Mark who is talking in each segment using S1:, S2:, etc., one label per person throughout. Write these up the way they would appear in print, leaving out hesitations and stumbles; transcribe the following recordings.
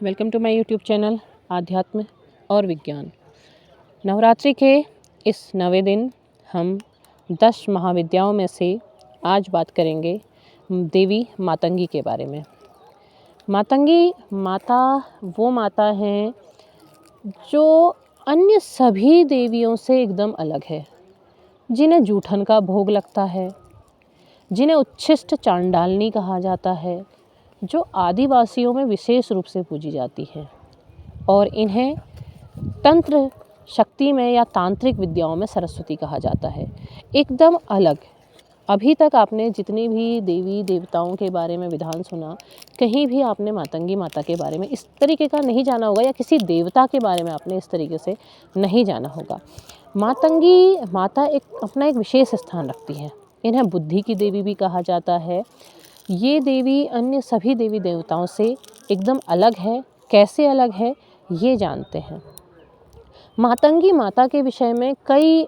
S1: Welcome to my YouTube channel आध्यात्म और विज्ञान। नवरात्रि के इस 9वें दिन हम 10 महाविद्याओं में से आज बात करेंगे देवी मातंगी के बारे में। मातंगी माता वो माता हैं जो अन्य सभी देवियों से एकदम अलग है, जिन्हें जूठन का भोग लगता है, जिन्हें उच्छिष्ट चांडालनी कहा जाता है, जो आदिवासियों में विशेष रूप से पूजी जाती है और इन्हें तंत्र शक्ति में या तांत्रिक विद्याओं में सरस्वती कहा जाता है। एकदम अलग। अभी तक आपने जितनी भी देवी देवताओं के बारे में विधान सुना, कहीं भी आपने मातंगी माता के बारे में इस तरीके का नहीं जाना होगा, या किसी देवता के बारे में आपने इस तरीके से नहीं जाना होगा। मातंगी माता अपना एक विशेष स्थान रखती है। इन्हें बुद्धि की देवी भी कहा जाता है। ये देवी अन्य सभी देवी देवताओं से एकदम अलग है। कैसे अलग है ये जानते हैं। मातंगी माता के विषय में कई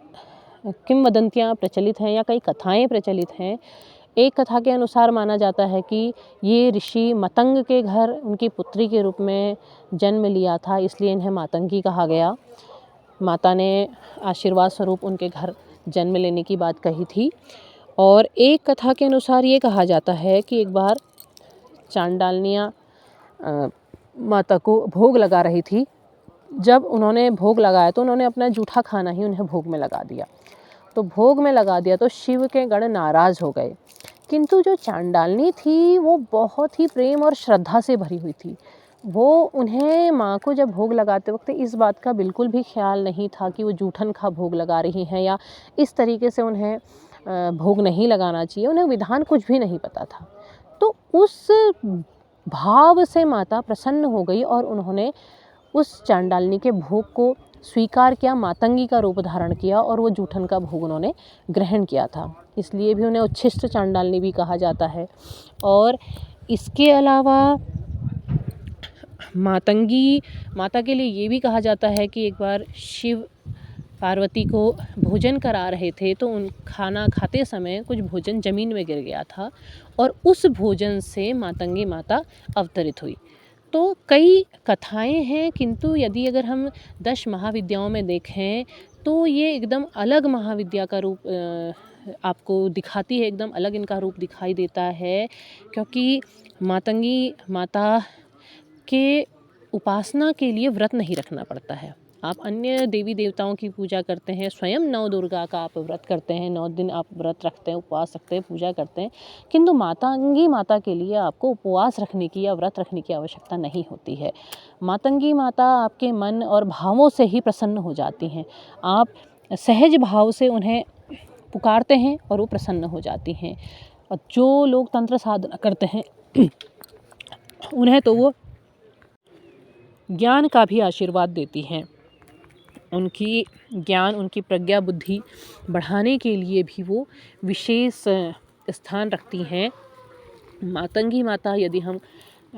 S1: किंवदंतियाँ प्रचलित हैं या कई कथाएं प्रचलित हैं। एक कथा के अनुसार माना जाता है कि ये ऋषि मतंग के घर उनकी पुत्री के रूप में जन्म लिया था, इसलिए इन्हें मातंगी कहा गया। माता ने आशीर्वाद स्वरूप उनके घर जन्म लेने की बात कही थी। और एक कथा के अनुसार ये कहा जाता है कि एक बार चांडालनियाँ माता को भोग लगा रही थी। जब उन्होंने भोग लगाया तो उन्होंने अपना जूठा खाना ही उन्हें भोग में लगा दिया। तो भोग में लगा दिया तो शिव के गण नाराज़ हो गए, किंतु जो चांडालनी थी वो बहुत ही प्रेम और श्रद्धा से भरी हुई थी। वो उन्हें माँ को जब भोग लगाते वक्त इस बात का बिल्कुल भी ख्याल नहीं था कि वो जूठन का भोग लगा रही हैं या इस तरीके से उन्हें भोग नहीं लगाना चाहिए। उन्हें विधान कुछ भी नहीं पता था। तो उस भाव से माता प्रसन्न हो गई और उन्होंने उस चांडालनी के भोग को स्वीकार किया, मातंगी का रूप धारण किया और वो जूठन का भोग उन्होंने ग्रहण किया था। इसलिए भी उन्हें उच्छिष्ट चांडालनी भी कहा जाता है। और इसके अलावा मातंगी माता के लिए ये भी कहा जाता है कि एक बार शिव पार्वती को भोजन करा रहे थे तो उन खाना खाते समय कुछ भोजन ज़मीन में गिर गया था और उस भोजन से मातंगी माता अवतरित हुई। तो कई कथाएं हैं, किंतु यदि अगर हम 10 महाविद्याओं में देखें तो ये एकदम अलग महाविद्या का रूप आपको दिखाती है। एकदम अलग इनका रूप दिखाई देता है, क्योंकि मातंगी माता के उपासना के लिए व्रत नहीं रखना पड़ता है। आप अन्य देवी देवताओं की पूजा करते हैं, स्वयं नव दुर्गा का आप व्रत करते हैं, 9 दिन आप व्रत रखते हैं, उपवास रखते हैं, पूजा करते हैं, किंतु मातंगी माता के लिए आपको उपवास रखने की या व्रत रखने की आवश्यकता नहीं होती है। मातंगी माता आपके मन और भावों से ही प्रसन्न हो जाती हैं। आप सहज भाव से उन्हें पुकारते हैं और वो प्रसन्न हो जाती हैं। और जो लोग तंत्र साधना करते हैं उन्हें तो वो ज्ञान का भी आशीर्वाद देती हैं। उनकी ज्ञान, उनकी प्रज्ञा बुद्धि बढ़ाने के लिए भी वो विशेष स्थान रखती हैं। मातंगी माता, यदि हम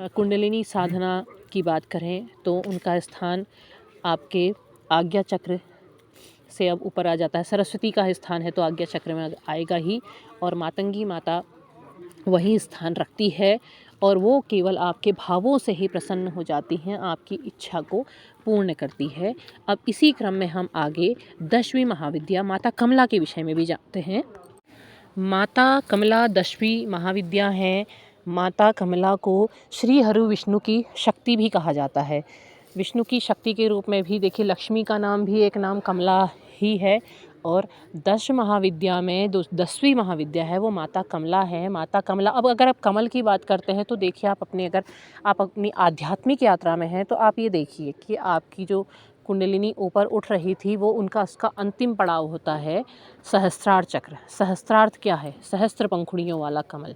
S1: कुंडलिनी साधना की बात करें तो उनका स्थान आपके आज्ञा चक्र से अब ऊपर आ जाता है। सरस्वती का स्थान है तो आज्ञा चक्र में आएगा ही, और मातंगी माता वही स्थान रखती है और वो केवल आपके भावों से ही प्रसन्न हो जाती हैं, आपकी इच्छा को पूर्ण करती है। अब इसी क्रम में हम आगे 10वीं महाविद्या माता कमला के विषय में भी जानते हैं। माता कमला 10वीं महाविद्या है। माता कमला को श्री हरु विष्णु की शक्ति भी कहा जाता है। विष्णु की शक्ति के रूप में भी देखिए, लक्ष्मी का नाम भी एक नाम कमला ही है, और 10 महाविद्या में 10वीं महाविद्या है वो माता कमला है। माता कमला, अब अगर आप कमल की बात करते हैं तो देखिए, अगर आप अपनी आध्यात्मिक यात्रा में हैं तो आप ये देखिए कि आपकी जो कुंडलिनी ऊपर उठ रही थी वो उसका अंतिम पड़ाव होता है सहस्त्रार्थ चक्र। सहस्त्रार्थ क्या है? सहस्त्र पंखुड़ियों वाला कमल,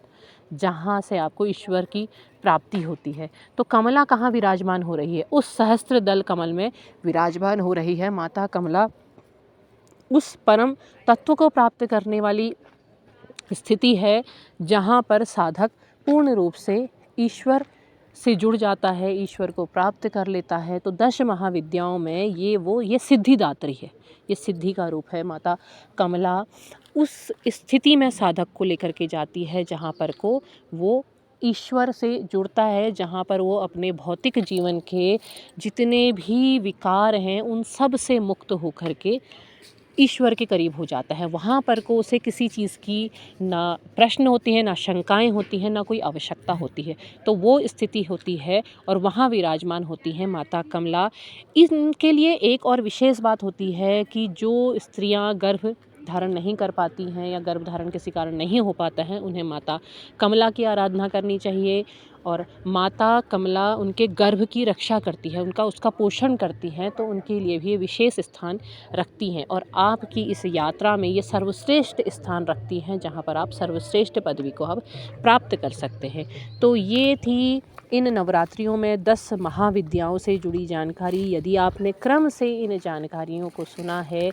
S1: जहाँ से आपको ईश्वर की प्राप्ति होती है। तो कमला कहाँ विराजमान हो रही है? उस सहस्त्र दल कमल में विराजमान हो रही है माता कमला। उस परम तत्व को प्राप्त करने वाली स्थिति है जहाँ पर साधक पूर्ण रूप से ईश्वर से जुड़ जाता है, ईश्वर को प्राप्त कर लेता है। तो 10 महाविद्याओं में ये सिद्धिदात्री है, ये सिद्धि का रूप है। माता कमला उस स्थिति में साधक को लेकर के जाती है जहाँ पर को वो ईश्वर से जुड़ता है, जहाँ पर वो अपने भौतिक जीवन के जितने भी विकार हैं उन सब से मुक्त होकर के ईश्वर के करीब हो जाता है। वहाँ पर को उसे किसी चीज़ की ना प्रश्न होती है, ना शंकाएँ होती हैं, ना कोई आवश्यकता होती है। तो वो स्थिति होती है और वहाँ विराजमान होती हैं माता कमला। इनके लिए एक और विशेष बात होती है कि जो स्त्रियाँ गर्भ धारण नहीं कर पाती हैं या गर्भ धारण किसी कारण नहीं हो पाता है, उन्हें माता कमला की आराधना करनी चाहिए। और माता कमला उनके गर्भ की रक्षा करती है, उनका उसका पोषण करती हैं, तो उनके लिए भी ये विशेष स्थान रखती हैं। और आपकी इस यात्रा में ये सर्वश्रेष्ठ स्थान रखती हैं, जहाँ पर आप सर्वश्रेष्ठ पदवी को आप प्राप्त कर सकते हैं। तो ये थी इन नवरात्रियों में 10 महाविद्याओं से जुड़ी जानकारी। यदि आपने क्रम से इन जानकारियों को सुना है,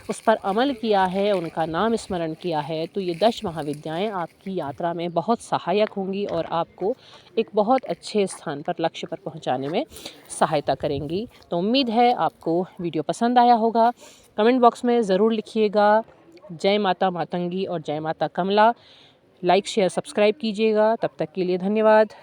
S1: उस पर अमल किया है, उनका नाम स्मरण किया है, तो ये 10 महाविद्याएं आपकी यात्रा में बहुत सहायक होंगी और आपको एक बहुत अच्छे स्थान पर, लक्ष्य पर पहुंचाने में सहायता करेंगी। तो उम्मीद है आपको वीडियो पसंद आया होगा। कमेंट बॉक्स में ज़रूर लिखिएगा जय माता मातंगी और जय माता कमला। लाइक शेयर सब्सक्राइब कीजिएगा। तब तक के लिए धन्यवाद।